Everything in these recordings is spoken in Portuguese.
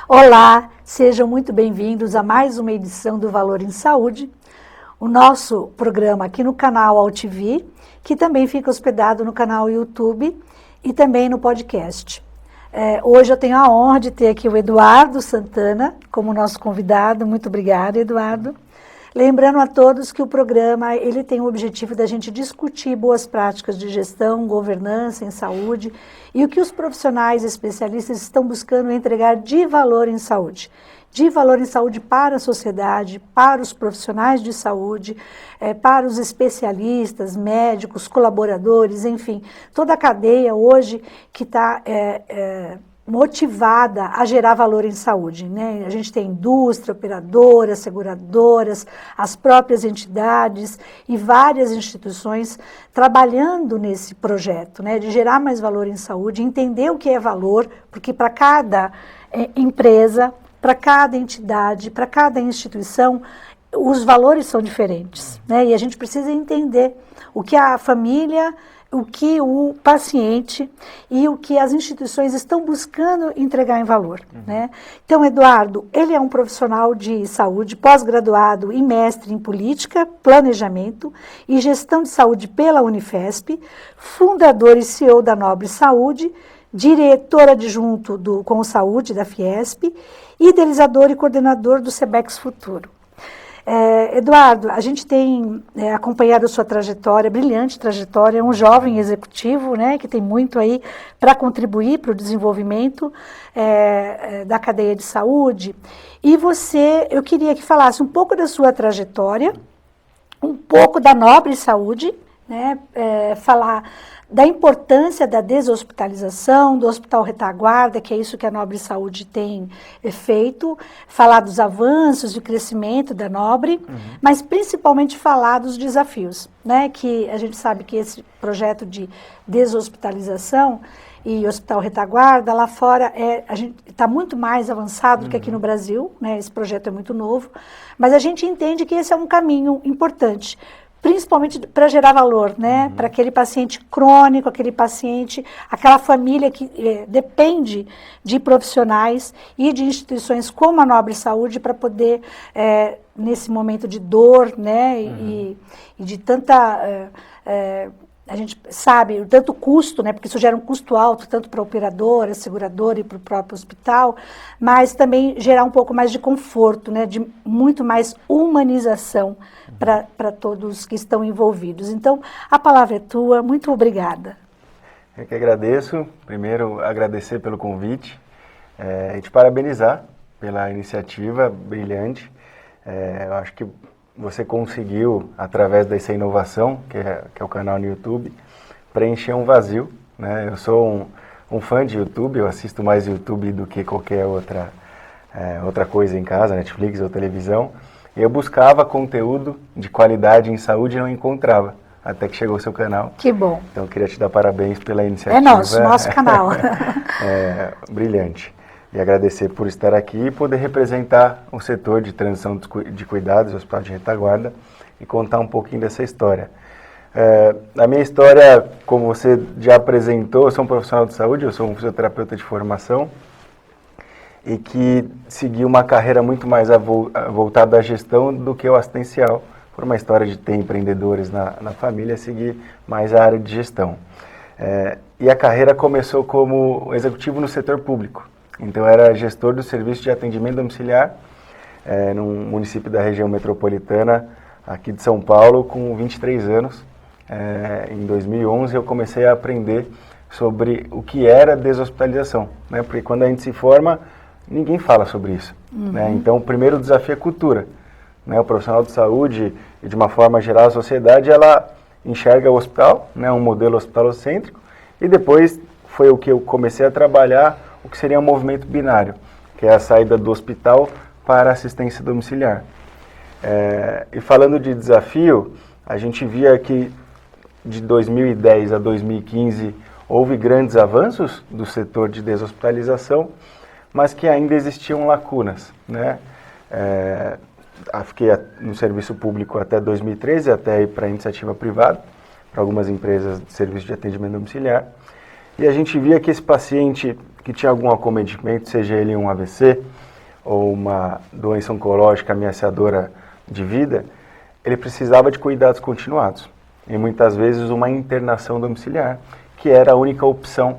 Olá, sejam muito bem-vindos a mais uma edição do Valor em Saúde, o nosso programa aqui no canal AltV, que também fica hospedado no canal YouTube e também no podcast. Hoje eu tenho a honra de ter aqui o Eduardo Santana como nosso convidado. Muito obrigada, Eduardo. Lembrando a todos que o programa ele tem o objetivo da gente discutir boas práticas de gestão, governança em saúde e o que os profissionais especialistas estão buscando entregar de valor em saúde. De valor em saúde para a sociedade, para os profissionais de saúde, para os especialistas, médicos, colaboradores, enfim, toda a cadeia hoje que está motivada a gerar valor em saúde, né? A gente tem indústria, operadoras, seguradoras, as próprias entidades e várias instituições trabalhando nesse projeto, né? De gerar mais valor em saúde, entender o que é valor, porque para cada empresa, para cada entidade, para cada instituição, os valores são diferentes, né? E a gente precisa entender o que a família, o que o paciente e o que as instituições estão buscando entregar em valor, né? Então, Eduardo, ele é um profissional de saúde, pós-graduado e mestre em política, planejamento e gestão de saúde pela Unifesp, fundador e CEO da Nobre Saúde, diretor adjunto do Com Saúde da Fiesp, idealizador e coordenador do Sebex Futuro. Eduardo, a gente tem acompanhado a sua trajetória, brilhante trajetória, é um jovem executivo, né, que tem muito aí para contribuir para o desenvolvimento da cadeia de saúde. E eu queria que falasse um pouco da sua trajetória, um pouco da Nobre Saúde, né, falar da importância da deshospitalização, do Hospital Retaguarda, que é isso que a Nobre Saúde tem feito, falar dos avanços e crescimento da Nobre, mas principalmente falar dos desafios, né? Que a gente sabe que esse projeto de deshospitalização e Hospital Retaguarda, lá fora, a gente está muito mais avançado do que aqui no Brasil, né? Esse projeto é muito novo, mas a gente entende que esse é um caminho importante, principalmente para gerar valor, né? Para aquele paciente crônico, aquele paciente, aquela família que depende de profissionais e de instituições como a Nobre Saúde para poder, nesse momento de dor, né? E de tanta... a gente sabe o tanto custo, né, porque isso gera um custo alto, tanto para a operadora, seguradora e para o próprio hospital, mas também gerar um pouco mais de conforto, né, de muito mais humanização para todos que estão envolvidos. Então, a palavra é tua, muito obrigada. Eu que agradeço, primeiro agradecer pelo convite e te parabenizar pela iniciativa brilhante. Eu acho que você conseguiu, através dessa inovação, que é o canal no YouTube, preencher um vazio, né? Eu sou um fã de YouTube, eu assisto mais YouTube do que qualquer outra coisa em casa, Netflix ou televisão, e eu buscava conteúdo de qualidade em saúde e não encontrava, até que chegou o seu canal. Que bom. Então eu queria te dar parabéns pela iniciativa. É nosso canal. Brilhante. E agradecer por estar aqui e poder representar o setor de transição de cuidados do Hospital de Retaguarda e contar um pouquinho dessa história. A minha história, como você já apresentou, eu sou um profissional de saúde, eu sou um fisioterapeuta de formação e que segui uma carreira muito mais voltada à gestão do que ao assistencial, por uma história de ter empreendedores na família, segui mais a área de gestão. E a carreira começou como executivo no setor público. Então, eu era gestor do serviço de atendimento domiciliar num município da região metropolitana, aqui de São Paulo, com 23 anos. Em 2011, eu comecei a aprender sobre o que era deshospitalização, né? Porque quando a gente se forma, ninguém fala sobre isso, né? Então, o primeiro desafio é cultura, né? O profissional de saúde, e de uma forma geral, a sociedade, ela enxerga o hospital, né? Um modelo hospitalocêntrico, e depois foi o que eu comecei a trabalhar, o que seria um movimento binário, que é a saída do hospital para a assistência domiciliar. E falando de desafio, a gente via que de 2010 a 2015 houve grandes avanços do setor de deshospitalização, mas que ainda existiam lacunas, né? Fiquei no serviço público até 2013, até ir para a iniciativa privada, para algumas empresas de serviço de atendimento domiciliar. E a gente via que esse paciente que tinha algum acometimento, seja ele um AVC, ou uma doença oncológica ameaçadora de vida, ele precisava de cuidados continuados. E muitas vezes uma internação domiciliar, que era a única opção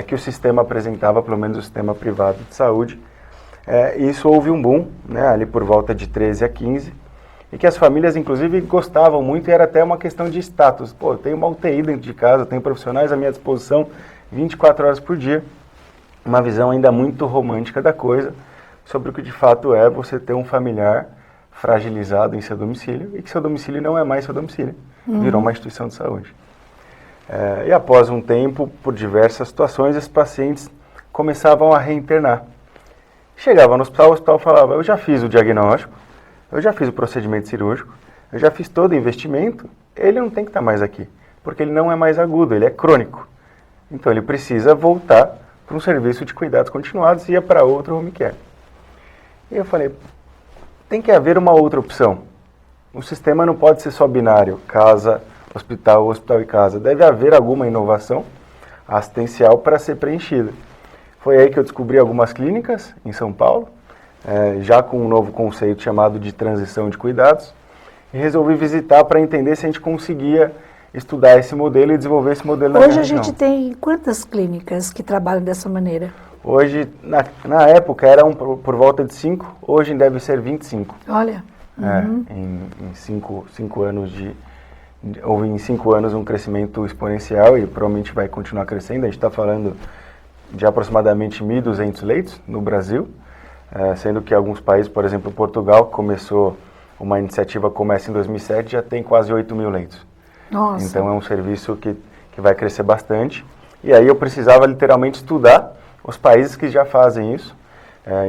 que o sistema apresentava, pelo menos o sistema privado de saúde. Isso houve um boom, né, ali por volta de 13 a 15, e que as famílias, inclusive, gostavam muito, e era até uma questão de status. Pô, eu tenho uma UTI dentro de casa, tenho profissionais à minha disposição 24 horas por dia. Uma visão ainda muito romântica da coisa, sobre o que de fato é você ter um familiar fragilizado em seu domicílio, e que seu domicílio não é mais seu domicílio, virou uma instituição de saúde. E após um tempo, por diversas situações, esses pacientes começavam a reinternar. Chegava no hospital, o hospital falava, eu já fiz o diagnóstico, eu já fiz o procedimento cirúrgico, eu já fiz todo o investimento, ele não tem que estar mais aqui, porque ele não é mais agudo, ele é crônico. Então ele precisa voltar para um serviço de cuidados continuados e ir para outro home care. E eu falei, tem que haver uma outra opção. O sistema não pode ser só binário, casa, hospital, hospital e casa. Deve haver alguma inovação assistencial para ser preenchida. Foi aí que eu descobri algumas clínicas em São Paulo, já com um novo conceito chamado de transição de cuidados, e resolvi visitar para entender se a gente conseguia estudar esse modelo e desenvolver esse modelo na minha região. Hoje a gente tem quantas clínicas que trabalham dessa maneira? Hoje, na época, eram por volta de 5, hoje deve ser 25. Olha. Em 5 anos houve em 5 anos um crescimento exponencial e provavelmente vai continuar crescendo. A gente está falando de aproximadamente 1.200 leitos no Brasil, sendo que alguns países, por exemplo, Portugal, começou uma iniciativa como essa em 2007, já tem quase 8.000 leitos. Nossa. Então é um serviço que vai crescer bastante. E aí eu precisava literalmente estudar os países que já fazem isso.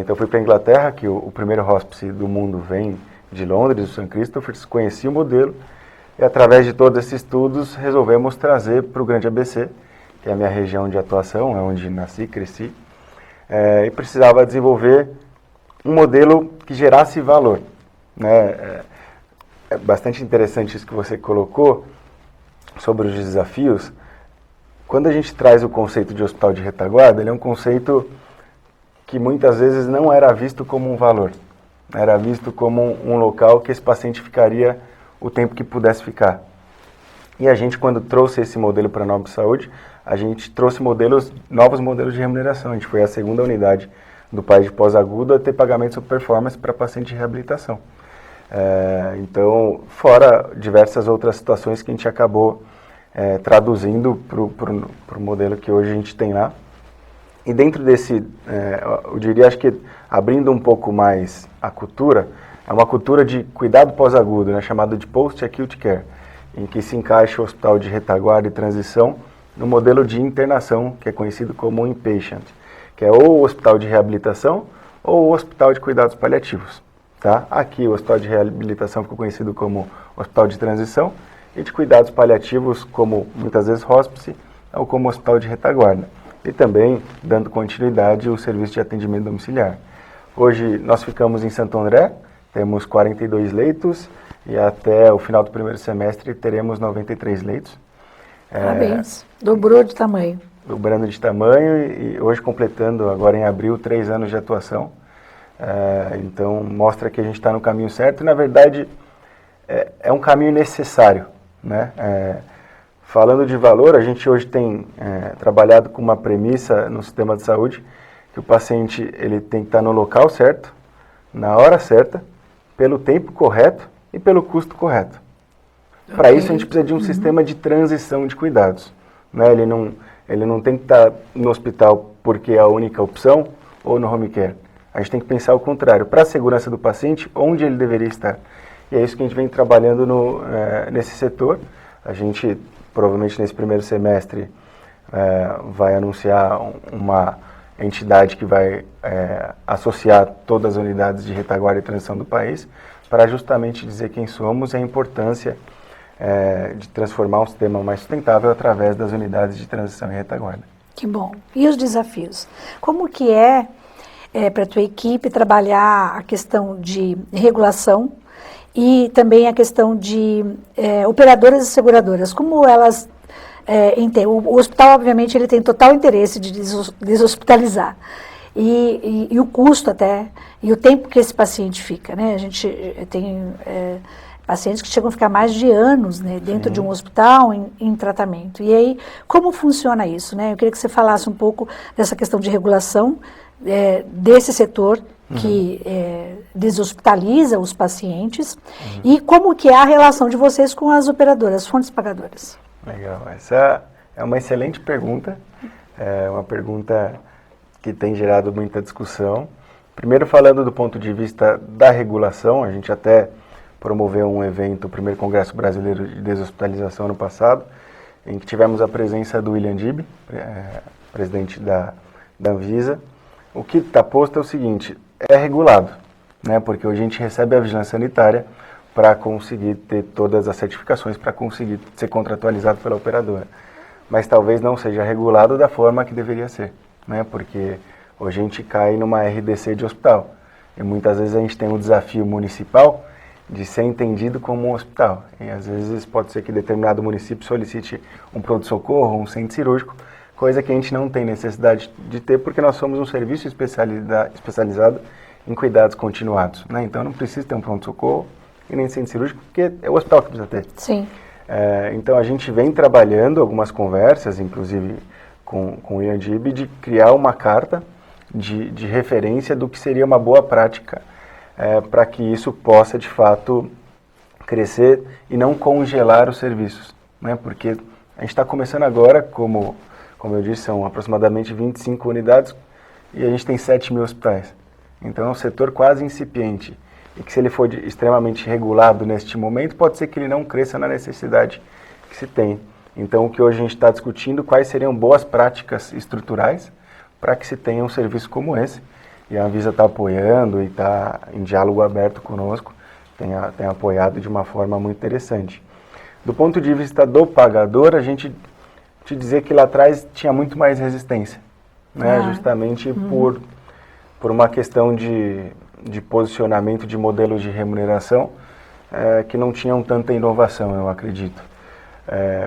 Então eu fui para a Inglaterra, que o primeiro hospice do mundo vem de Londres, o St. Christopher's, conheci o modelo e através de todos esses estudos resolvemos trazer para o Grande ABC, que é a minha região de atuação, é onde nasci, cresci, e precisava desenvolver um modelo que gerasse valor, né? É bastante interessante isso que você colocou sobre os desafios. Quando a gente traz o conceito de hospital de retaguarda, ele é um conceito que muitas vezes não era visto como um valor. Era visto como um local que esse paciente ficaria o tempo que pudesse ficar. E a gente, quando trouxe esse modelo para a Nobre Saúde, a gente trouxe novos modelos de remuneração. A gente foi a segunda unidade do país de pós-agudo a ter pagamento sobre performance para paciente de reabilitação. Então, fora diversas outras situações que a gente acabou traduzindo para o modelo que hoje a gente tem lá. E dentro desse, eu diria, acho que abrindo um pouco mais a cultura, é uma cultura de cuidado pós-agudo, né, chamada de post-acute care, em que se encaixa o hospital de retaguarda e transição no modelo de internação, que é conhecido como inpatient, que é ou o hospital de reabilitação ou o hospital de cuidados paliativos. Tá? Aqui o hospital de reabilitação ficou conhecido como hospital de transição e de cuidados paliativos, como muitas vezes hospice, ou como hospital de retaguarda. E também, dando continuidade, o serviço de atendimento domiciliar. Hoje nós ficamos em Santo André, temos 42 leitos e até o final do primeiro semestre teremos 93 leitos. Parabéns, dobrou de tamanho. Dobrando de tamanho e hoje completando, agora em abril, 3 anos de atuação. Então mostra que a gente está no caminho certo e na verdade é um caminho necessário, né? Falando de valor, a gente hoje tem trabalhado com uma premissa no sistema de saúde que o paciente ele tem que estar no local certo, na hora certa, pelo tempo correto e pelo custo correto. Para isso a gente precisa de um sistema de transição de cuidados, né? Ele não tem que estar no hospital porque é a única opção ou no home care. A gente tem que pensar o contrário, para a segurança do paciente, onde ele deveria estar. E é isso que a gente vem trabalhando nesse setor. A gente, provavelmente nesse primeiro semestre, vai anunciar uma entidade que vai associar todas as unidades de retaguarda e transição do país, para justamente dizer quem somos e a importância de transformar um sistema mais sustentável através das unidades de transição e retaguarda. Que bom. E os desafios? Como que para a tua equipe trabalhar a questão de regulação e também a questão de operadoras e seguradoras? Como elas entendem? O hospital, obviamente, ele tem total interesse de deshospitalizar. e o custo até, e o tempo que esse paciente fica, né? A gente tem pacientes que chegam a ficar mais de anos, né, dentro de um hospital em tratamento. E aí, como funciona isso, né? Eu queria que você falasse um pouco dessa questão de regulação desse setor que deshospitaliza os pacientes e como que é a relação de vocês com as operadoras, fontes pagadoras. Legal, essa é uma excelente pergunta, é uma pergunta que tem gerado muita discussão. Primeiro, falando do ponto de vista da regulação, a gente até promoveu um evento, o primeiro Congresso Brasileiro de Deshospitalização ano passado, em que tivemos a presença do William Dib, presidente da Anvisa. O que está posto é o seguinte, é regulado, né, porque hoje a gente recebe a vigilância sanitária para conseguir ter todas as certificações, para conseguir ser contratualizado pela operadora. Mas talvez não seja regulado da forma que deveria ser, né, porque hoje a gente cai numa RDC de hospital. E muitas vezes a gente tem um desafio municipal de ser entendido como um hospital. E às vezes pode ser que determinado município solicite um pronto-socorro, um centro cirúrgico, coisa que a gente não tem necessidade de ter, porque nós somos um serviço especializado em cuidados continuados, né? Então não precisa ter um pronto-socorro e nem centro cirúrgico, porque é o hospital que precisa ter. Sim. Então a gente vem trabalhando algumas conversas, inclusive com o Ian Dib, de criar uma carta de referência do que seria uma boa prática para que isso possa, de fato, crescer e não congelar os serviços, né? Porque a gente está começando agora, como eu disse, são aproximadamente 25 unidades e a gente tem 7 mil hospitais. Então é um setor quase incipiente e que, se ele for extremamente regulado neste momento, pode ser que ele não cresça na necessidade que se tem. Então o que hoje a gente está discutindo, quais seriam boas práticas estruturais para que se tenha um serviço como esse. E a Anvisa está apoiando e está em diálogo aberto conosco, tem apoiado de uma forma muito interessante. Do ponto de vista do pagador, a gente te dizer que lá atrás tinha muito mais resistência, né? Justamente por uma questão de posicionamento de modelos de remuneração que não tinham tanta inovação, eu acredito.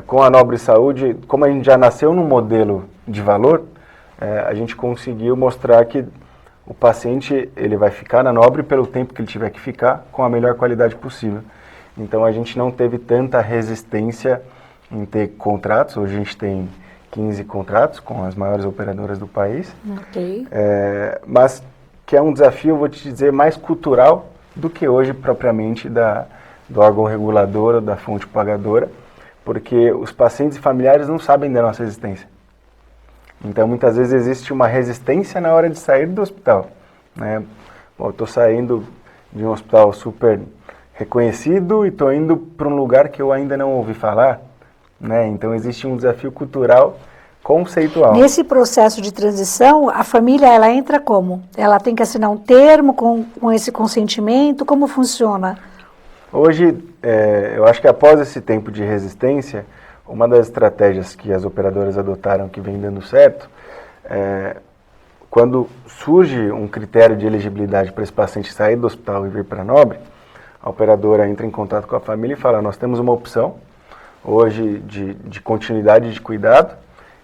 Com a Nobre Saúde, como a gente já nasceu num modelo de valor, a gente conseguiu mostrar que o paciente ele vai ficar na Nobre pelo tempo que ele tiver que ficar, com a melhor qualidade possível. Então a gente não teve tanta resistência em ter contratos. Hoje a gente tem 15 contratos com as maiores operadoras do país. Ok. Mas que é um desafio, vou te dizer, mais cultural do que hoje propriamente do órgão regulador ou da fonte pagadora, porque os pacientes e familiares não sabem da nossa existência. Então, muitas vezes existe uma resistência na hora de sair do hospital, né? Bom, eu estou saindo de um hospital super reconhecido e estou indo para um lugar que eu ainda não ouvi falar, né? Então, existe um desafio cultural conceitual. Nesse processo de transição, a família, ela entra como? Ela tem que assinar um termo com esse consentimento? Como funciona? Hoje, eu acho que após esse tempo de resistência, uma das estratégias que as operadoras adotaram que vem dando certo, quando surge um critério de elegibilidade para esse paciente sair do hospital e vir para a Nobre, a operadora entra em contato com a família e fala: nós temos uma opção hoje de continuidade de cuidado,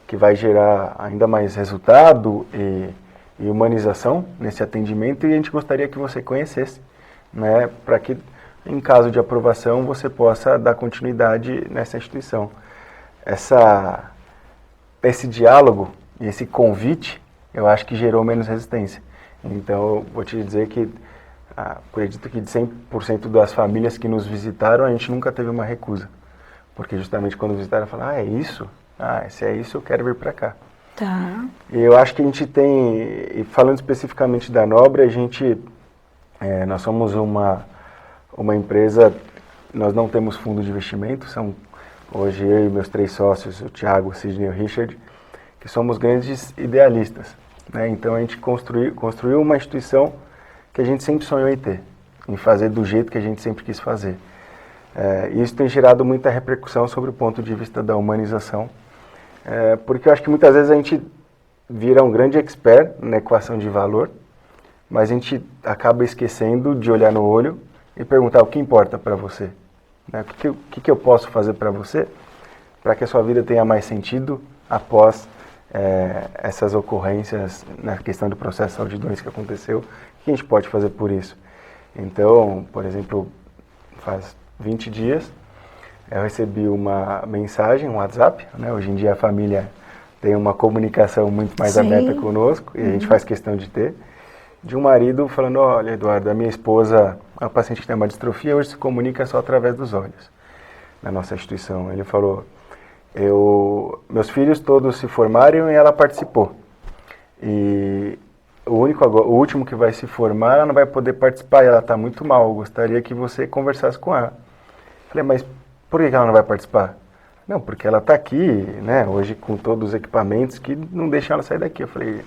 que vai gerar ainda mais resultado e humanização nesse atendimento, e a gente gostaria que você conhecesse, né, para que, em caso de aprovação, você possa dar continuidade nessa instituição. Esse diálogo e esse convite, eu acho que gerou menos resistência. Então, eu vou te dizer que acredito que de 100% das famílias que nos visitaram, a gente nunca teve uma recusa. Porque justamente quando visitaram, falaram: é isso? Se é isso, eu quero vir para cá. Tá. E eu acho que a gente tem, e falando especificamente da Nobre, nós somos uma empresa, nós não temos fundo de investimento, hoje eu e meus 3 sócios, o Thiago, o Sidney e o Richard, que somos grandes idealistas, né? Então a gente construiu uma instituição que a gente sempre sonhou em ter, em fazer do jeito que a gente sempre quis fazer. E isso tem gerado muita repercussão sobre o ponto de vista da humanização, porque eu acho que muitas vezes a gente vira um grande expert na equação de valor, mas a gente acaba esquecendo de olhar no olho e perguntar o que importa para você, né? O que eu posso fazer para você para que a sua vida tenha mais sentido após essas ocorrências na questão do processo de saúde e doença que aconteceu, o que a gente pode fazer por isso? Então, por exemplo, faz 20 dias, eu recebi uma mensagem, um WhatsApp, né? Hoje em dia a família tem uma comunicação muito mais aberta conosco, e a gente faz questão de ter, de um marido falando: olha, Eduardo, a minha esposa é uma paciente que tem uma distrofia, hoje se comunica só através dos olhos, na nossa instituição. Ele falou: meus filhos todos se formaram e ela participou. E o último que vai se formar, ela não vai poder participar, e ela está muito mal, eu gostaria que você conversasse com ela. Falei: mas por que ela não vai participar? Não, porque ela está aqui, né, hoje com todos os equipamentos que não deixam ela sair daqui. Eu falei: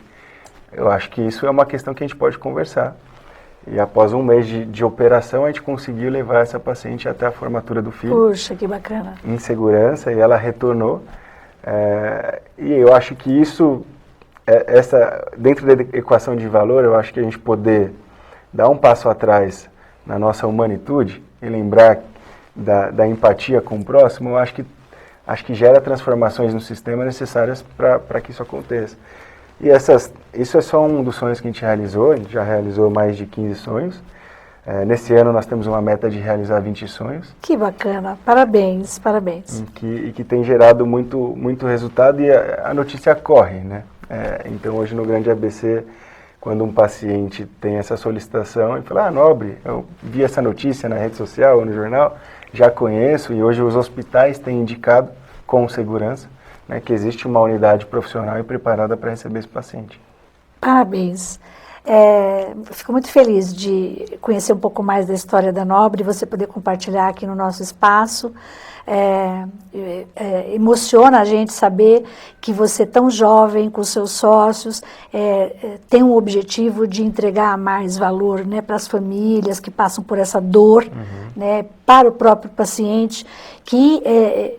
eu acho que isso é uma questão que a gente pode conversar. E após um mês de operação, a gente conseguiu levar essa paciente até a formatura do filho. Puxa, que bacana. Em segurança, e ela retornou. E eu acho que isso, dentro da equação de valor, eu acho que a gente poder dar um passo atrás na nossa humanitude e lembrar da empatia com o próximo, eu acho que gera transformações no sistema necessárias para que isso aconteça. E isso é só um dos sonhos que a gente realizou. A gente já realizou mais de 15 sonhos. Nesse ano nós temos uma meta de realizar 20 sonhos. Que bacana, parabéns, parabéns. E que tem gerado muito resultado, e a notícia corre, né? Então hoje no Grande ABC, quando um paciente tem essa solicitação e fala: Nobre, eu vi essa notícia na rede social ou no jornal, já conheço, e hoje os hospitais têm indicado com segurança, né, que existe uma unidade profissional e preparada para receber esse paciente. Parabéns. Fico muito feliz de conhecer um pouco mais da história da Nobre e você poder compartilhar aqui no nosso espaço. Emociona a gente saber que você, tão jovem, com seus sócios, tem um objetivo de entregar mais valor, né, para as famílias que passam por essa dor, né, para o próprio paciente, que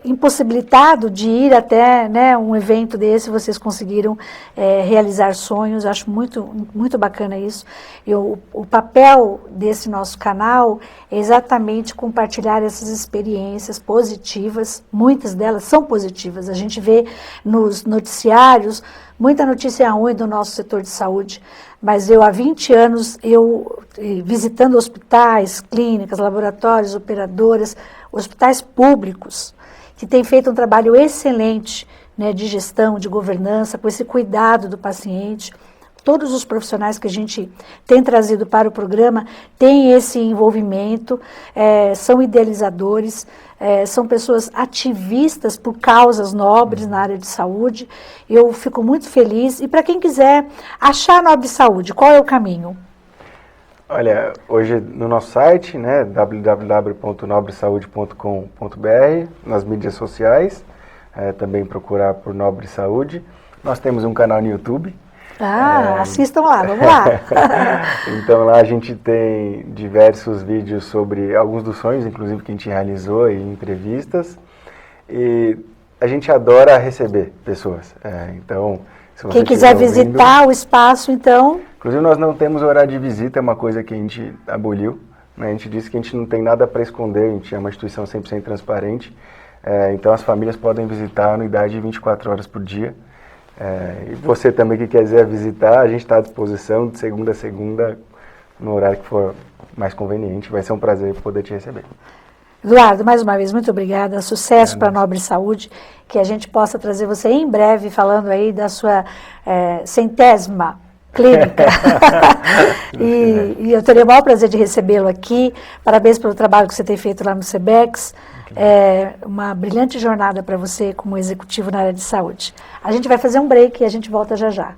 impossibilitado de ir até, né, um evento desse, vocês conseguiram realizar sonhos. Acho muito, muito bacana isso. O papel desse nosso canal é exatamente compartilhar essas experiências positivas. Muitas delas são positivas. A gente vê nos noticiários muita notícia ruim do nosso setor de saúde, mas há 20 anos, visitando hospitais, clínicas, laboratórios, operadoras, hospitais públicos, que têm feito um trabalho excelente, né, de gestão, de governança, com esse cuidado do paciente. Todos os profissionais que a gente tem trazido para o programa têm esse envolvimento, são idealizadores, são pessoas ativistas por causas nobres na área de saúde. Eu fico muito feliz. E para quem quiser achar a Nobre Saúde, qual é o caminho? Olha, hoje no nosso site, né, www.nobresaude.com.br, nas mídias sociais, também procurar por Nobre Saúde. Nós temos um canal no YouTube. Assistam lá, vamos lá. Então lá a gente tem diversos vídeos sobre alguns dos sonhos, inclusive, que a gente realizou, e entrevistas. E a gente adora receber pessoas. Então, se você quem quiser visitar o espaço, então... Inclusive, nós não temos horário de visita, é uma coisa que a gente aboliu, né? A gente disse que a gente não tem nada para esconder, a gente é uma instituição 100% transparente. Então as famílias podem visitar a unidade 24 horas por dia. E você também que quiser visitar, a gente está à disposição de segunda a segunda, no horário que for mais conveniente. Vai ser um prazer poder te receber. Eduardo, mais uma vez, muito obrigada. Sucesso para a Nobre Saúde, que a gente possa trazer você em breve, falando aí da sua 100ª clínica. E eu terei o maior prazer de recebê-lo aqui. Parabéns pelo trabalho que você tem feito lá no Sebex. Uma brilhante jornada para você como executivo na área de saúde. A gente vai fazer um break e a gente volta já já.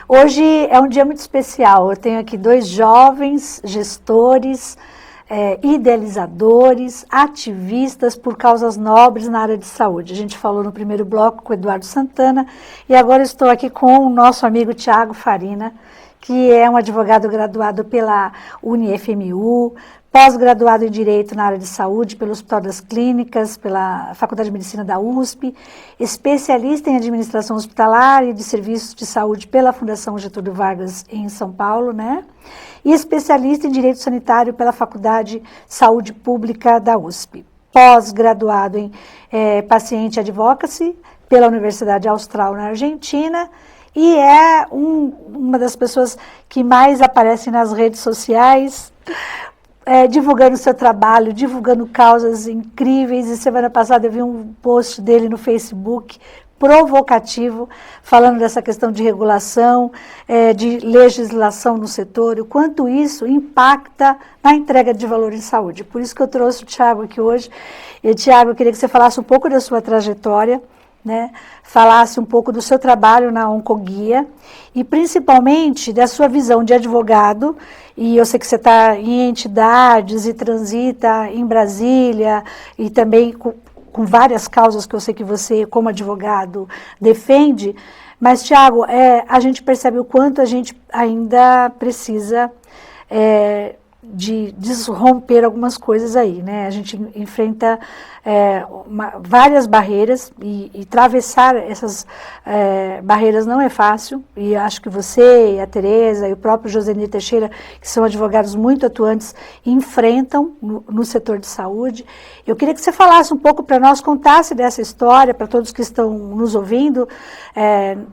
Hoje é um dia muito especial. Eu tenho aqui 2 jovens gestores, idealizadores, ativistas por causas nobres na área de saúde. A gente falou no primeiro bloco com o Eduardo Santana e agora estou aqui com o nosso amigo Tiago Farina, que é um advogado graduado pela UniFMU, pós-graduado em Direito na área de saúde pelo Hospital das Clínicas, pela Faculdade de Medicina da USP, especialista em administração hospitalar e de serviços de saúde pela Fundação Getúlio Vargas em São Paulo, né? E especialista em Direito Sanitário pela Faculdade de Saúde Pública da USP. Pós-graduado em Paciente Advocacy pela Universidade Austral na Argentina, e é uma das pessoas que mais aparecem nas redes sociais, divulgando o seu trabalho, divulgando causas incríveis. E semana passada eu vi um post dele no Facebook, provocativo, falando dessa questão de regulação, de legislação no setor, o quanto isso impacta na entrega de valor em saúde. Por isso que eu trouxe o Tiago aqui hoje. E, Tiago, eu queria que você falasse um pouco da sua trajetória, né? Falasse um pouco do seu trabalho na Oncoguia e principalmente da sua visão de advogado, e eu sei que você está em entidades e transita em Brasília e também com várias causas que eu sei que você, como advogado, defende, mas, Tiago, a gente percebe o quanto a gente ainda precisa de desromper algumas coisas aí, né? A gente enfrenta várias barreiras e atravessar essas barreiras não é fácil, e acho que você, a Tereza e o próprio Josenir Teixeira, que são advogados muito atuantes, enfrentam no setor de saúde. Eu queria que você falasse um pouco para nós, contasse dessa história para todos que estão nos ouvindo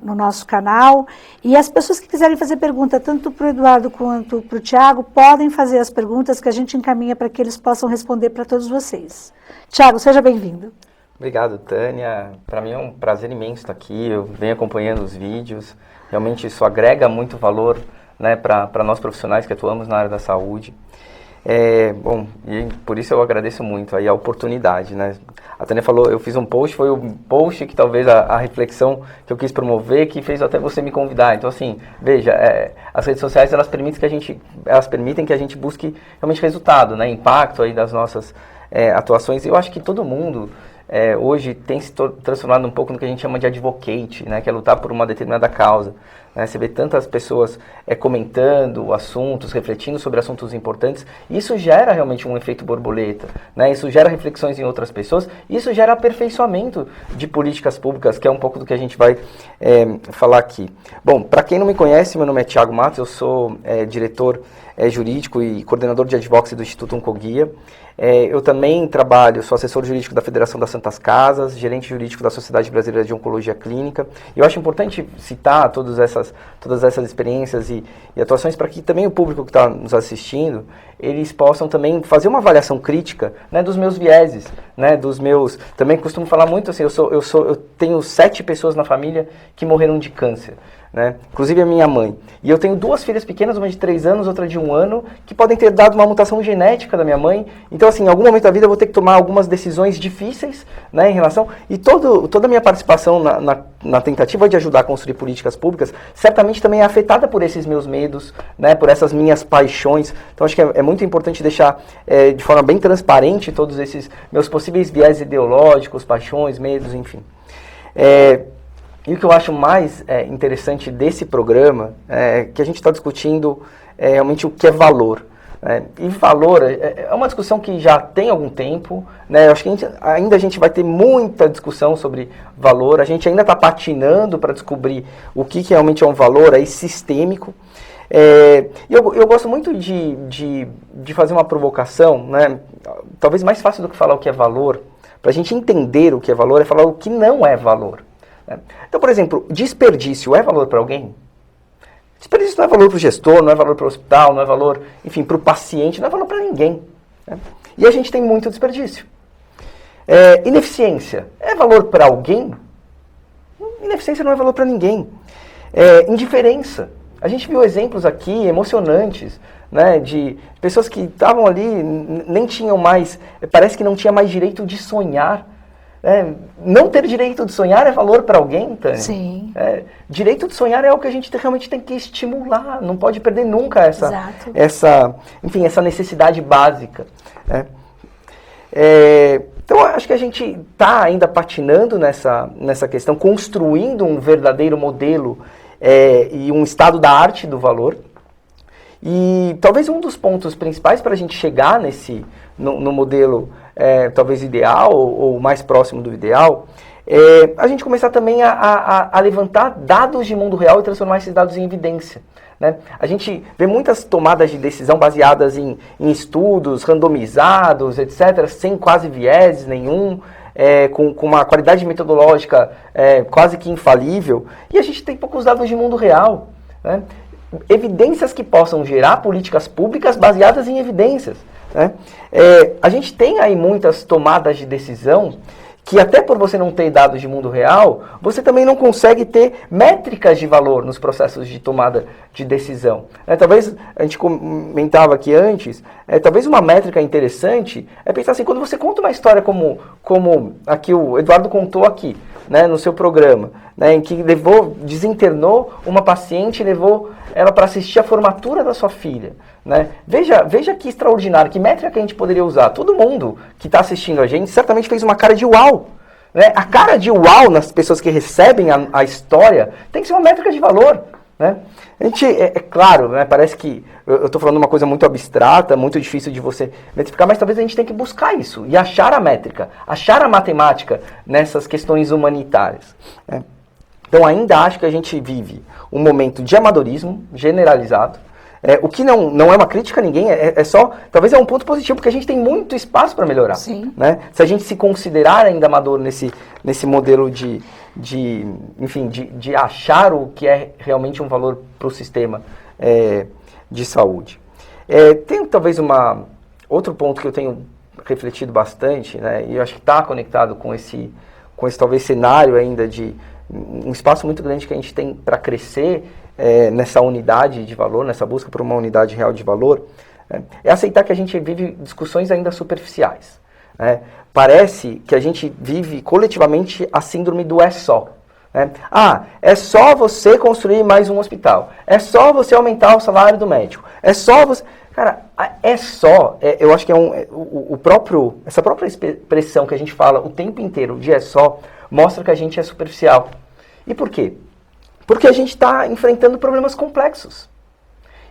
no nosso canal, e as pessoas que quiserem fazer pergunta, tanto para o Eduardo quanto para o Tiago, podem fazer as perguntas que a gente encaminha para que eles possam responder para todos vocês. Tiago, seja bem-vindo. Obrigado, Tânia. Para mim é um prazer imenso estar aqui. Eu venho acompanhando os vídeos. Realmente isso agrega muito valor, né, para nós profissionais que atuamos na área da saúde. Bom, e por isso eu agradeço muito aí a oportunidade, né? A Tânia falou, eu fiz um post, foi um post que talvez a reflexão que eu quis promover, que fez até você me convidar. Então, assim, veja, as redes sociais, elas permitem que a gente busque realmente resultado, né? Impacto aí das nossas atuações. Eu acho que todo mundo hoje tem se transformado um pouco no que a gente chama de advocate, né? Que é lutar por uma determinada causa. Né? Você vê tantas pessoas comentando assuntos, refletindo sobre assuntos importantes, e isso gera realmente um efeito borboleta, né? Isso gera reflexões em outras pessoas, isso gera aperfeiçoamento de políticas públicas, que é um pouco do que a gente vai falar aqui. Bom, para quem não me conhece, meu nome é Thiago Matos, eu sou diretor jurídico e coordenador de advocacy do Instituto Oncoguia. Eu também sou assessor jurídico da Federação das Santas Casas, gerente jurídico da Sociedade Brasileira de Oncologia Clínica. E eu acho importante citar todas essas experiências e atuações para que também o público que está nos assistindo, eles possam também fazer uma avaliação crítica, né, dos meus vieses, né, Também costumo falar muito assim, eu tenho 7 pessoas na família que morreram de câncer. Né? Inclusive a minha mãe. E eu tenho 2 filhas pequenas, uma de 3 anos, outra de 1 ano, que podem ter dado uma mutação genética da minha mãe. Então, assim, em algum momento da vida eu vou ter que tomar algumas decisões difíceis, né, em relação... E toda a minha participação na tentativa de ajudar a construir políticas públicas, certamente também é afetada por esses meus medos, né, por essas minhas paixões. Então, acho que é muito importante deixar de forma bem transparente todos esses meus possíveis viés ideológicos, paixões, medos, enfim. E o que eu acho mais interessante desse programa é que a gente está discutindo realmente o que é valor. E valor é uma discussão que já tem algum tempo, né? Eu acho que a gente vai ter muita discussão sobre valor, a gente ainda está patinando para descobrir o que realmente é um valor aí sistêmico. Eu gosto muito de fazer uma provocação, né? Talvez mais fácil do que falar o que é valor, para a gente entender o que é valor, é falar o que não é valor. Então, por exemplo, desperdício é valor para alguém? Desperdício não é valor para o gestor, não é valor para o hospital, não é valor, enfim, para o paciente, não é valor para ninguém. Né? E a gente tem muito desperdício. Ineficiência é valor para alguém? Ineficiência não é valor para ninguém. Indiferença. A gente viu exemplos aqui emocionantes, né, de pessoas que estavam ali, nem tinham mais, parece que não tinha mais direito de sonhar. Não ter direito de sonhar é valor para alguém, Tânia? Sim. Direito de sonhar é algo que a gente realmente tem que estimular, não pode perder nunca Exato. essa necessidade básica. Então, acho que a gente está ainda patinando nessa questão, construindo um verdadeiro modelo e um estado da arte do valor. E talvez um dos pontos principais para a gente chegar no modelo talvez ideal ou mais próximo do ideal, a gente começar também a levantar dados de mundo real e transformar esses dados em evidência. Né? A gente vê muitas tomadas de decisão baseadas em estudos randomizados, etc., sem quase viés nenhum, com uma qualidade metodológica quase que infalível, e a gente tem poucos dados de mundo real. Né? Evidências que possam gerar políticas públicas baseadas em evidências. Né? A gente tem aí muitas tomadas de decisão que até por você não ter dados de mundo real, você também não consegue ter métricas de valor nos processos de tomada de decisão. Talvez, a gente comentava aqui antes, talvez uma métrica interessante é pensar assim, quando você conta uma história como aqui o Eduardo contou aqui, né, no seu programa, né, em que desinternou uma paciente e levou ela para assistir a formatura da sua filha. Né? Veja que extraordinário, que métrica que a gente poderia usar. Todo mundo que está assistindo a gente certamente fez uma cara de uau. Né? A cara de uau nas pessoas que recebem a história tem que ser uma métrica de valor. Né? A gente, claro, né, parece que eu estou falando uma coisa muito abstrata, muito difícil de você metrificar, mas talvez a gente tenha que buscar isso e achar a métrica, achar a matemática nessas questões humanitárias. Né? Então ainda acho que a gente vive um momento de amadorismo generalizado, o que não é uma crítica a ninguém, talvez é um ponto positivo, porque a gente tem muito espaço para melhorar. Sim. Né? Se a gente se considerar ainda amador nesse modelo de achar o que é realmente um valor para o sistema de saúde. Tem talvez outro ponto que eu tenho refletido bastante, né, e eu acho que está conectado com esse talvez cenário ainda de um espaço muito grande que a gente tem para crescer nessa unidade de valor, nessa busca por uma unidade real de valor, é aceitar que a gente vive discussões ainda superficiais. Parece que a gente vive coletivamente a síndrome do é só. É só você construir mais um hospital, é só você aumentar o salário do médico, é só você... Cara, eu acho que essa própria expressão que a gente fala o tempo inteiro de é só, mostra que a gente é superficial. E por quê? Porque a gente está enfrentando problemas complexos.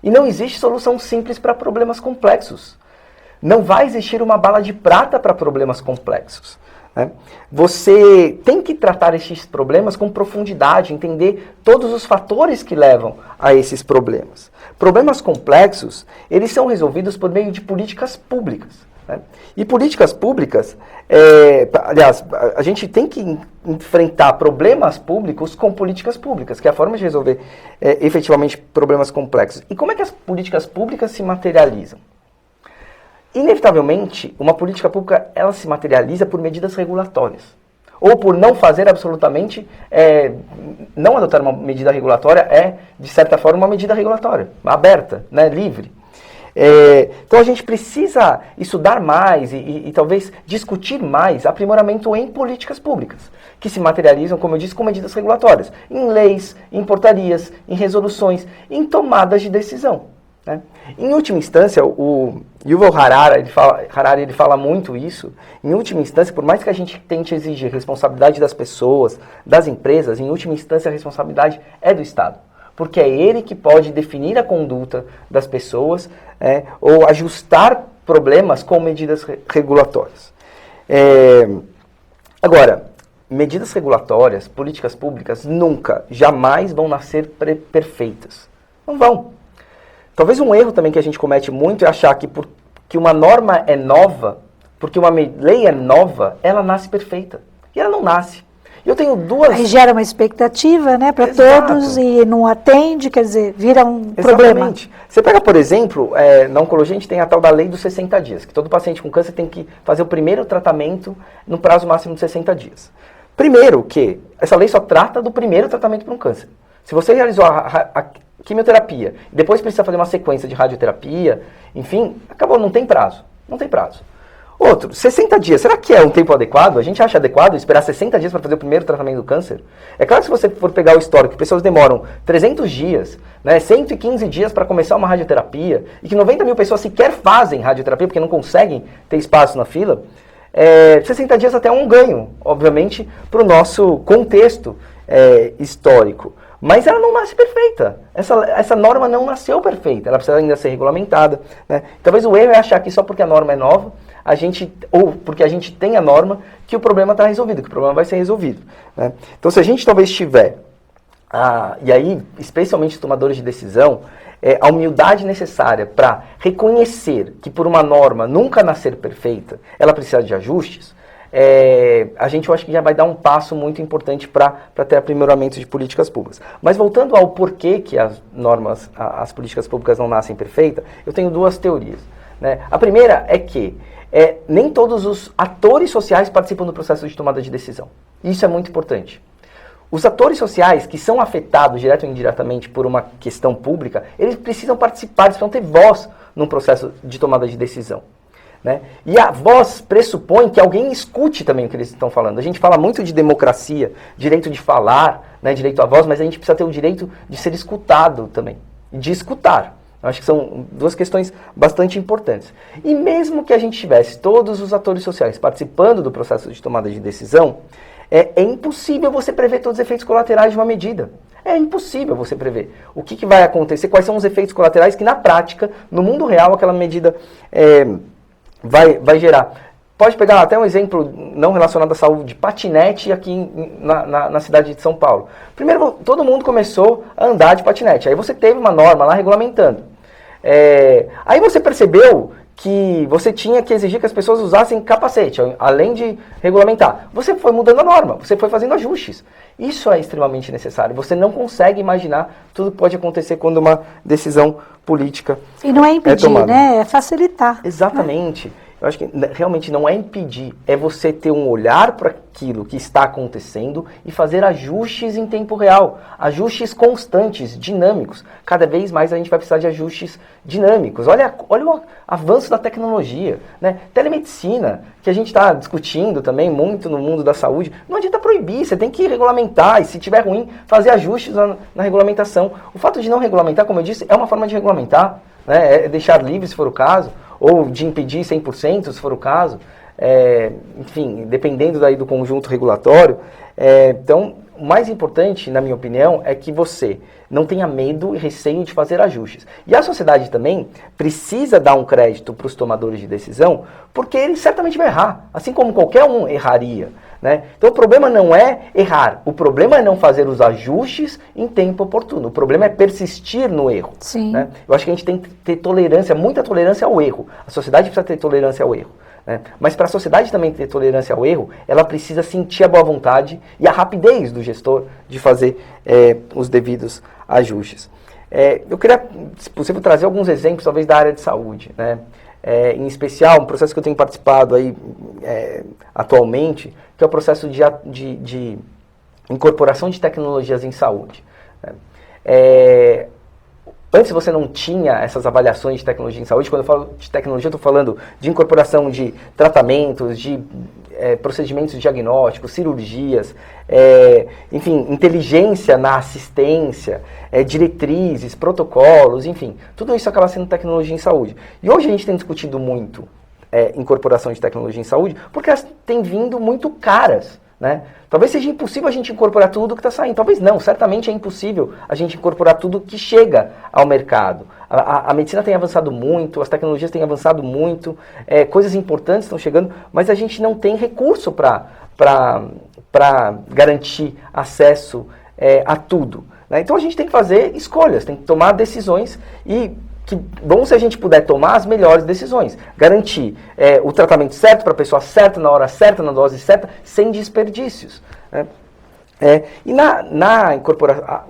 E não existe solução simples para problemas complexos. Não vai existir uma bala de prata para problemas complexos. Né? Você tem que tratar esses problemas com profundidade, entender todos os fatores que levam a esses problemas. Problemas complexos, eles são resolvidos por meio de políticas públicas. Né? E políticas públicas, aliás, a gente tem que enfrentar problemas públicos com políticas públicas, que é a forma de resolver efetivamente problemas complexos. E como é que as políticas públicas se materializam? Inevitavelmente, uma política pública ela se materializa por medidas regulatórias. Ou por não fazer absolutamente, não adotar uma medida regulatória de certa forma, uma medida regulatória, aberta, né, livre. Então a gente precisa estudar mais e talvez discutir mais aprimoramento em políticas públicas, que se materializam, como eu disse, com medidas regulatórias, em leis, em portarias, em resoluções, em tomadas de decisão. Né? Em última instância, o Yuval Harari ele fala muito isso. Em última instância, por mais que a gente tente exigir responsabilidade das pessoas, das empresas, em última instância a responsabilidade é do Estado. Porque é ele que pode definir a conduta das pessoas ou ajustar problemas com medidas regulatórias. Agora, medidas regulatórias, políticas públicas, nunca, jamais vão nascer perfeitas. Não vão. Talvez um erro também que a gente comete muito é achar que uma norma é nova, porque uma lei é nova, ela nasce perfeita. E ela não nasce. Eu tenho duas... Aí gera uma expectativa, né, para todos e não atende, quer dizer, vira um problema. Exatamente. Você pega, por exemplo, na oncologia a gente tem a tal da lei dos 60 dias, que todo paciente com câncer tem que fazer o primeiro tratamento no prazo máximo de 60 dias. Primeiro que essa lei só trata do primeiro tratamento para um câncer. Se você realizou a quimioterapia, depois precisa fazer uma sequência de radioterapia, enfim, acabou, não tem prazo. Não tem prazo. Outro, 60 dias, será que é um tempo adequado? A gente acha adequado esperar 60 dias para fazer o primeiro tratamento do câncer? É claro que se você for pegar o histórico, que pessoas demoram 300 dias, né, 115 dias para começar uma radioterapia, e que 90 mil pessoas sequer fazem radioterapia porque não conseguem ter espaço na fila, 60 dias até é um ganho, obviamente, para o nosso contexto histórico. Mas ela não nasce perfeita. Essa norma não nasceu perfeita. Ela precisa ainda ser regulamentada, né? Talvez o erro é achar que só porque a norma é nova, ou porque a gente tem a norma, que o problema está resolvido, que o problema vai ser resolvido, né? Então, se a gente talvez tiver, e aí, especialmente os tomadores de decisão, a humildade necessária para reconhecer que por uma norma nunca nascer perfeita, ela precisa de ajustes, a gente, eu acho que já vai dar um passo muito importante para ter aprimoramento de políticas públicas. Mas voltando ao porquê que as normas, as políticas públicas não nascem perfeitas, eu tenho duas teorias, né? A primeira é que nem todos os atores sociais participam do processo de tomada de decisão. Isso é muito importante. Os atores sociais que são afetados direto ou indiretamente por uma questão pública, eles precisam participar, eles precisam ter voz num processo de tomada de decisão, né? E a voz pressupõe que alguém escute também o que eles estão falando. A gente fala muito de democracia, direito de falar, né, direito à voz, mas a gente precisa ter o direito de ser escutado também, de escutar. Eu acho que são duas questões bastante importantes. E mesmo que a gente tivesse todos os atores sociais participando do processo de tomada de decisão, é impossível você prever todos os efeitos colaterais de uma medida. É impossível você prever o que vai acontecer, quais são os efeitos colaterais que na prática, no mundo real, aquela medida vai gerar. Pode pegar até um exemplo não relacionado à saúde, patinete aqui na cidade de São Paulo. Primeiro, todo mundo começou a andar de patinete. Aí você teve uma norma lá regulamentando. Aí você percebeu que você tinha que exigir que as pessoas usassem capacete, além de regulamentar. Você foi mudando a norma, você foi fazendo ajustes. Isso é extremamente necessário. Você não consegue imaginar tudo que pode acontecer quando uma decisão política e não é impedir, tomada, né? É facilitar. Exatamente. Né? Eu acho que realmente não é impedir, é você ter um olhar para aquilo que está acontecendo e fazer ajustes em tempo real, ajustes constantes, dinâmicos. Cada vez mais a gente vai precisar de ajustes dinâmicos. Olha o avanço da tecnologia, né? Telemedicina, que a gente está discutindo também muito no mundo da saúde, não adianta proibir, você tem que regulamentar e se tiver ruim, fazer ajustes na regulamentação. O fato de não regulamentar, como eu disse, é uma forma de regulamentar, né? É deixar livre se for o caso, ou de impedir 100%, se for o caso, enfim, dependendo daí do conjunto regulatório. Então, o mais importante, na minha opinião, é que você não tenha medo e receio de fazer ajustes. E a sociedade também precisa dar um crédito para os tomadores de decisão, porque eles certamente vão errar, assim como qualquer um erraria, né? Então o problema não é errar, o problema é não fazer os ajustes em tempo oportuno, o problema é persistir no erro. Sim. Né? Eu acho que a gente tem que ter tolerância, muita tolerância ao erro. A sociedade precisa ter tolerância ao erro. Né? Mas para a sociedade também ter tolerância ao erro, ela precisa sentir a boa vontade e a rapidez do gestor de fazer os devidos ajustes. Eu queria, se possível, trazer alguns exemplos, talvez, da área de saúde, né? Em especial, um processo que eu tenho participado aí, atualmente, que é o processo de incorporação de tecnologias em saúde. Né? Antes você não tinha essas avaliações de tecnologia em saúde. Quando eu falo de tecnologia, eu estou falando de incorporação de tratamentos, de procedimentos diagnósticos, cirurgias, enfim, inteligência na assistência, diretrizes, protocolos, enfim. Tudo isso acaba sendo tecnologia em saúde. E hoje a gente tem discutido muito incorporação de tecnologia em saúde porque elas têm vindo muito caras, né? Talvez seja impossível a gente incorporar tudo que está saindo. Talvez não, certamente é impossível a gente incorporar tudo que chega ao mercado. A medicina tem avançado muito, as tecnologias têm avançado muito, coisas importantes estão chegando, mas a gente não tem recurso para garantir acesso a tudo. Né? Então a gente tem que fazer escolhas, tem que tomar decisões e que bom se a gente puder tomar as melhores decisões. Garantir o tratamento certo para a pessoa certa, na hora certa, na dose certa, sem desperdícios. Né? E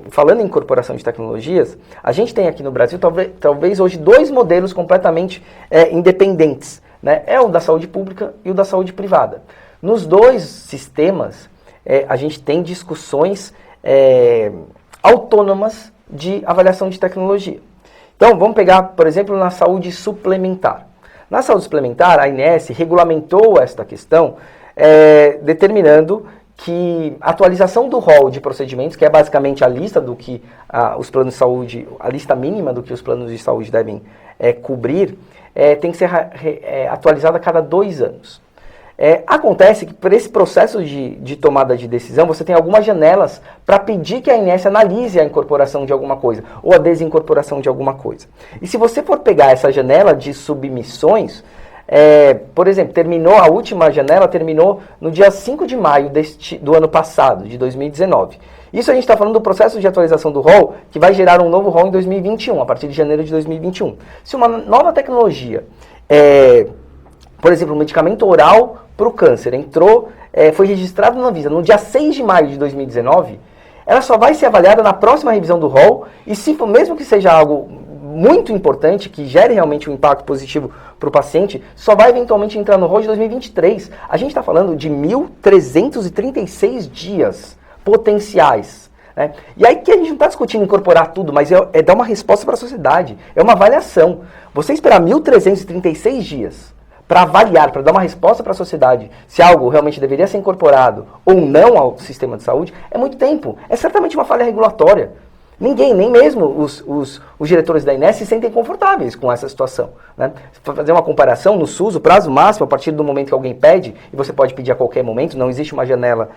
falando em incorporação de tecnologias, a gente tem aqui no Brasil, talvez hoje, 2 modelos completamente independentes. Né? É o da saúde pública e o da saúde privada. Nos 2 sistemas, a gente tem discussões autônomas de avaliação de tecnologia. Então, vamos pegar, por exemplo, na saúde suplementar. Na saúde suplementar, a ANS regulamentou esta questão, determinando que a atualização do rol de procedimentos, que é basicamente a lista do que os planos de saúde, a lista mínima do que os planos de saúde devem cobrir, tem que ser atualizada a cada 2 anos. Acontece que por esse processo de tomada de decisão, você tem algumas janelas para pedir que a ANS analise a incorporação de alguma coisa, ou a desincorporação de alguma coisa. E se você for pegar essa janela de submissões, por exemplo, a última janela terminou no dia 5 de maio do ano passado, de 2019. Isso a gente está falando do processo de atualização do rol, que vai gerar um novo rol em 2021, a partir de janeiro de 2021. Se uma nova tecnologia, por exemplo, um medicamento oral para o câncer, foi registrado na Anvisa no dia 6 de maio de 2019, ela só vai ser avaliada na próxima revisão do rol, e se mesmo que seja algo muito importante, que gere realmente um impacto positivo para o paciente, só vai eventualmente entrar no rol de 2023. A gente está falando de 1.336 dias potenciais. Né? E aí que a gente não está discutindo incorporar tudo, mas é dar uma resposta para a sociedade, é uma avaliação. Você esperar 1.336 dias para avaliar, para dar uma resposta para a sociedade, se algo realmente deveria ser incorporado ou não ao sistema de saúde, é muito tempo. É certamente uma falha regulatória. Ninguém, nem mesmo os diretores da ANS se sentem confortáveis com essa situação. Né? Para fazer uma comparação, no SUS, o prazo máximo, a partir do momento que alguém pede, e você pode pedir a qualquer momento, não existe uma janela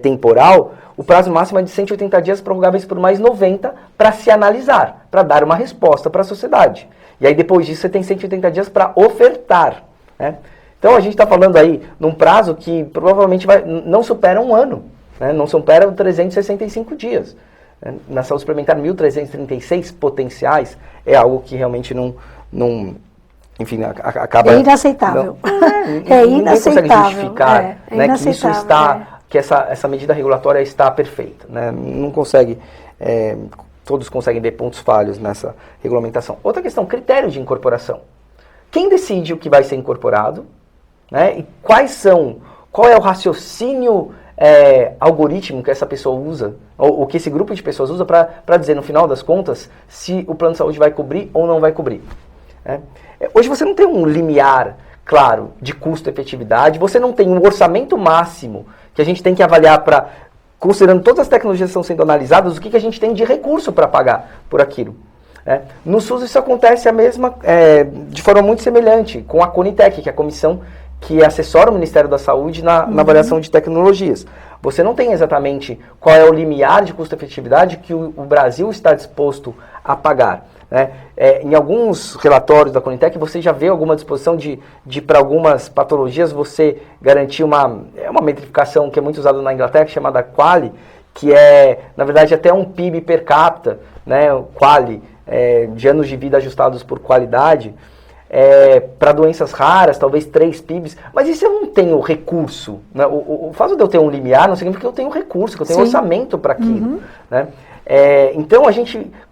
temporal, o prazo máximo é de 180 dias prorrogáveis por mais 90 para se analisar, para dar uma resposta para a sociedade. E aí depois disso você tem 180 dias para ofertar. Né? Então a gente está falando aí num prazo que provavelmente não supera 1 ano, né? Não supera 365 dias. Na saúde suplementar, 1.336 potenciais é algo que realmente não enfim, acaba... É inaceitável. É inaceitável. Ninguém consegue justificar que essa medida regulatória está perfeita. Né? Não consegue... todos conseguem ver pontos falhos nessa regulamentação. Outra questão, critério de incorporação. Quem decide o que vai ser incorporado? Né? E qual é o raciocínio algoritmo que essa pessoa usa, ou que esse grupo de pessoas usa para dizer, no final das contas, se o plano de saúde vai cobrir ou não vai cobrir. Né? Hoje você não tem um limiar claro de custo-efetividade, você não tem um orçamento máximo que a gente tem que avaliar para, considerando todas as tecnologias que estão sendo analisadas, o que a gente tem de recurso para pagar por aquilo. No SUS isso acontece de forma muito semelhante com a Conitec, que é a comissão que assessora o Ministério da Saúde na avaliação de tecnologias. Você não tem exatamente qual é o limiar de custo-efetividade que o Brasil está disposto a pagar. Né? Em alguns relatórios da Conitec, você já vê alguma disposição de para algumas patologias, você garantir uma metrificação que é muito usada na Inglaterra, chamada QALY, que na verdade, até um PIB per capita, né? O QALY, de anos de vida ajustados por qualidade, para doenças raras, talvez 3 PIBs, mas e se eu não tenho recurso? Né? O fato de eu ter um limiar não significa que eu tenho recurso, que eu tenho orçamento para aquilo. Né? Então,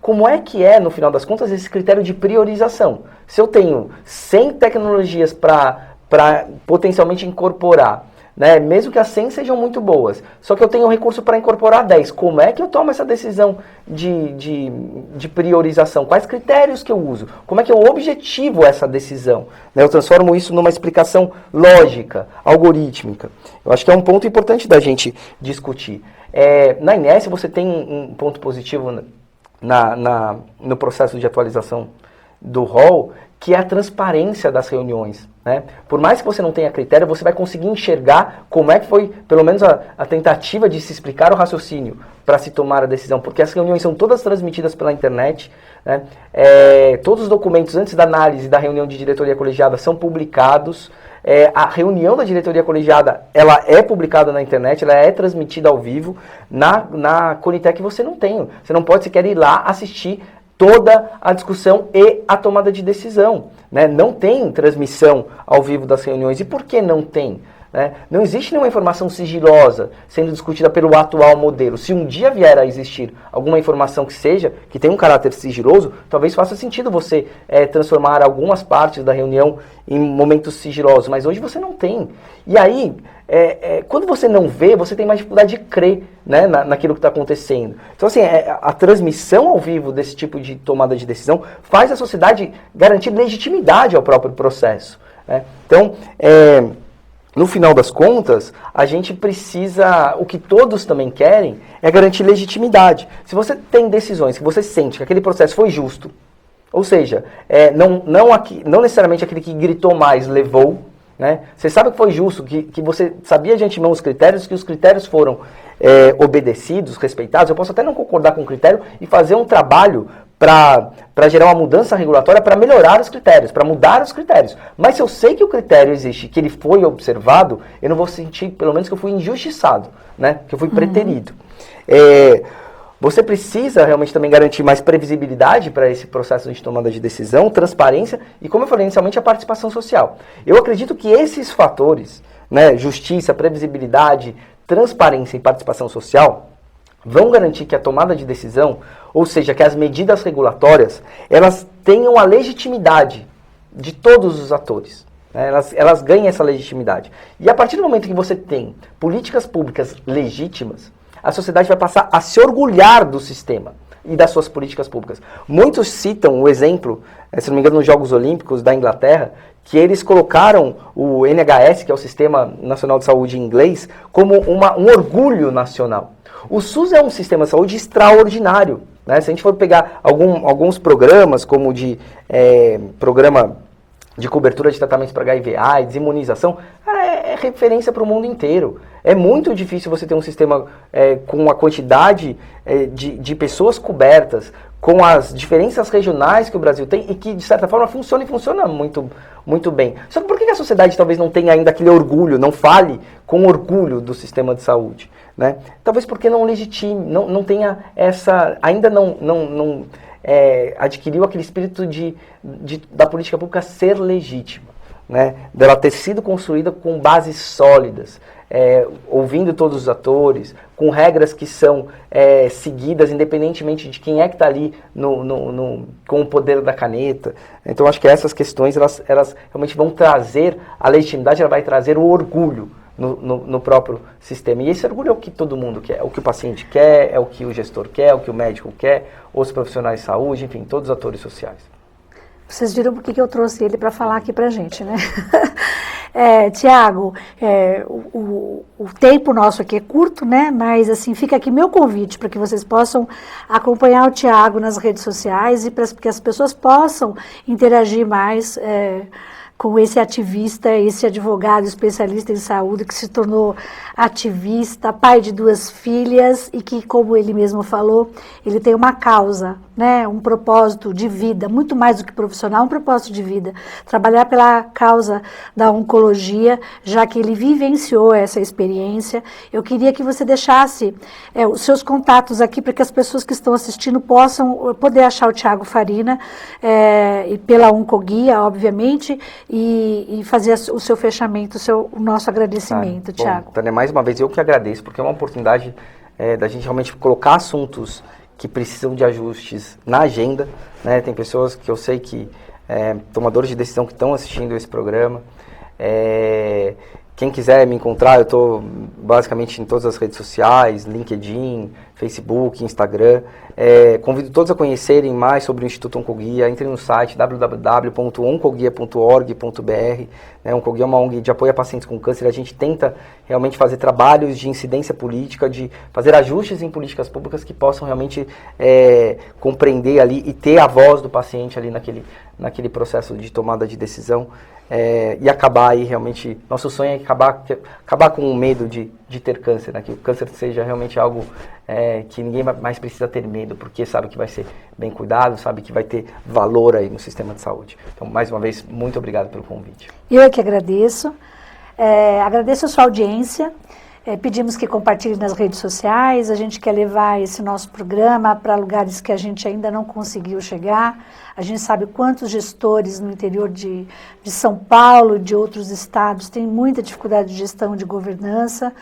como é que no final das contas, esse critério de priorização? Se eu tenho 100 tecnologias para potencialmente incorporar, né, mesmo que as 100 sejam muito boas, só que eu tenho recurso para incorporar 10, como é que eu tomo essa decisão de priorização? Quais critérios que eu uso? Como é que eu objetivo essa decisão? Né, eu transformo isso numa explicação lógica, algorítmica. Eu acho que é um ponto importante da gente discutir. Na ANS você tem um ponto positivo no processo de atualização do rol, que é a transparência das reuniões. Né? Por mais que você não tenha critério, você vai conseguir enxergar como é que foi, pelo menos, a tentativa de se explicar o raciocínio para se tomar a decisão, porque as reuniões são todas transmitidas pela internet, né? Todos os documentos antes da análise da reunião de diretoria colegiada são publicados, a reunião da diretoria colegiada ela é publicada na internet, ela é transmitida ao vivo. Na Conitec você não pode sequer ir lá assistir toda a discussão e a tomada de decisão. Né? Não tem transmissão ao vivo das reuniões. E por que não tem? né? Não existe nenhuma informação sigilosa sendo discutida pelo atual modelo. Se um dia vier a existir alguma informação que tem um caráter sigiloso, talvez faça sentido você transformar algumas partes da reunião em momentos sigilosos, mas hoje você não tem. E aí, quando você não vê, você tem mais dificuldade de crer, né, naquilo que está acontecendo. Então, assim, a transmissão ao vivo desse tipo de tomada de decisão faz a sociedade garantir legitimidade ao próprio processo, né? Então, no final das contas, a gente precisa, o que todos também querem, é garantir legitimidade. Se você tem decisões que você sente que aquele processo foi justo, ou seja, não necessariamente aquele que gritou mais levou, né? Você sabe que foi justo, que você sabia de antemão os critérios, que os critérios foram obedecidos, respeitados. Eu posso até não concordar com o critério e fazer um trabalho para gerar uma mudança regulatória, para melhorar os critérios, para mudar os critérios. Mas se eu sei que o critério existe, que ele foi observado, eu não vou sentir, pelo menos, que eu fui injustiçado, né? Que eu fui preterido. Você precisa realmente também garantir mais previsibilidade para esse processo de tomada de decisão, transparência e, como eu falei inicialmente, a participação social. Eu acredito que esses fatores, né, justiça, previsibilidade, transparência e participação social, vão garantir que a tomada de decisão, ou seja, que as medidas regulatórias, elas tenham a legitimidade de todos os atores. Né? Elas ganham essa legitimidade. E a partir do momento que você tem políticas públicas legítimas, a sociedade vai passar a se orgulhar do sistema e das suas políticas públicas. Muitos citam o exemplo, se não me engano, nos Jogos Olímpicos da Inglaterra, que eles colocaram o NHS, que é o Sistema Nacional de Saúde em inglês, como um orgulho nacional. O SUS é um sistema de saúde extraordinário, né? Se a gente for pegar alguns programas, como programa de cobertura de tratamentos para HIV/AIDS, imunização, é referência para o mundo inteiro. É muito difícil você ter um sistema com a quantidade de pessoas cobertas, com as diferenças regionais que o Brasil tem e que, de certa forma, funciona e funciona muito, muito bem. Só que por que a sociedade talvez não tenha ainda aquele orgulho, não fale com orgulho do sistema de saúde? Né? Talvez porque não legitime, não tenha ainda não adquiriu aquele espírito da política pública ser legítima, né? Dela ter sido construída com bases sólidas, ouvindo todos os atores, com regras que são seguidas independentemente de quem é que está ali com o poder da caneta. Então, acho que essas questões elas realmente vão trazer a legitimidade, ela vai trazer o orgulho no próprio sistema. E esse orgulho é o que todo mundo quer, é o que o paciente quer, é o que o gestor quer, é o que o médico quer, os profissionais de saúde, enfim, todos os atores sociais. Vocês viram por que eu trouxe ele para falar aqui para a gente, né? Tiago, o tempo nosso aqui é curto, né? Mas assim, fica aqui meu convite para que vocês possam acompanhar o Tiago nas redes sociais e para que as pessoas possam interagir mais com esse ativista, esse advogado especialista em saúde que se tornou ativista, pai de 2 filhas e que, como ele mesmo falou, ele tem uma causa, né, um propósito de vida, muito mais do que profissional, um propósito de vida, trabalhar pela causa da oncologia, já que ele vivenciou essa experiência. Eu queria que você deixasse os seus contatos aqui para que as pessoas que estão assistindo possam poder achar o Tiago Farina e pela Oncoguia, obviamente, e fazer o seu fechamento, o nosso agradecimento, Tiago. Tânia, mais uma vez eu que agradeço, porque é uma oportunidade da gente realmente colocar assuntos que precisam de ajustes na agenda, né? Tem pessoas que eu sei que, tomadores de decisão que estão assistindo esse programa. Quem quiser me encontrar, eu estou basicamente em todas as redes sociais, LinkedIn, Facebook, Instagram. Convido todos a conhecerem mais sobre o Instituto Oncoguia. Entrem no site www.oncoguia.org.br. Oncoguia é uma ONG de apoio a pacientes com câncer. A gente tenta realmente fazer trabalhos de incidência política, de fazer ajustes em políticas públicas que possam realmente compreender ali e ter a voz do paciente ali naquele processo de tomada de decisão. E acabar aí realmente, nosso sonho é acabar com o medo de ter câncer, né? Que o câncer seja realmente algo que ninguém mais precisa ter medo, porque sabe que vai ser bem cuidado, sabe que vai ter valor aí no sistema de saúde. Então, mais uma vez, muito obrigado pelo convite. Eu é que agradeço, agradeço a sua audiência. Pedimos que compartilhe nas redes sociais, a gente quer levar esse nosso programa para lugares que a gente ainda não conseguiu chegar. A gente sabe quantos gestores no interior de São Paulo, de outros estados, têm muita dificuldade de gestão, de governança,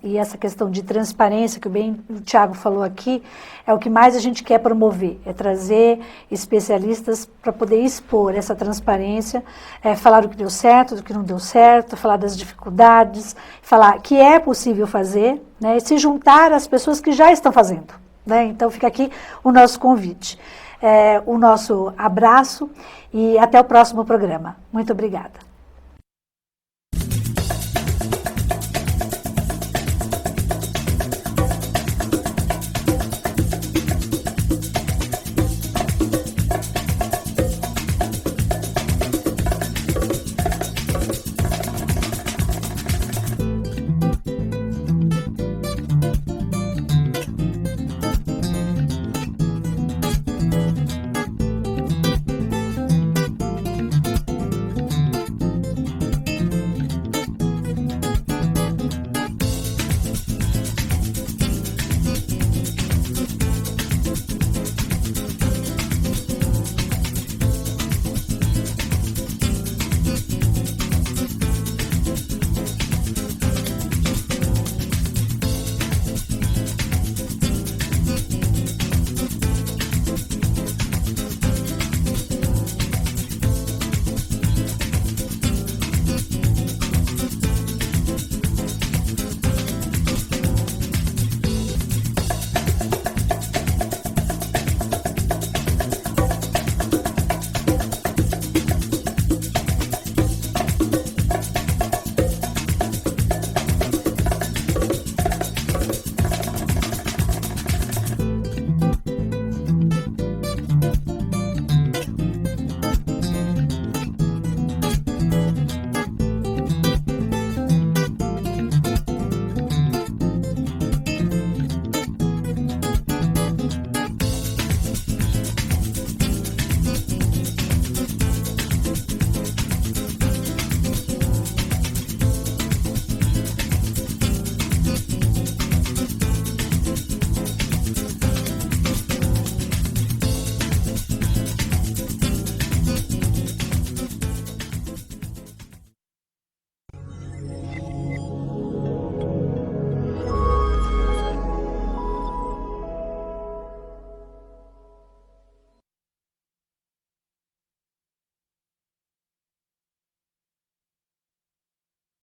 e essa questão de transparência, que o Thiago falou aqui, é o que mais a gente quer promover, é trazer especialistas para poder expor essa transparência, falar do que deu certo, do que não deu certo, falar das dificuldades, falar que é possível fazer, né, e se juntar às pessoas que já estão fazendo, né? Então fica aqui o nosso convite. O nosso abraço e até o próximo programa. Muito obrigada.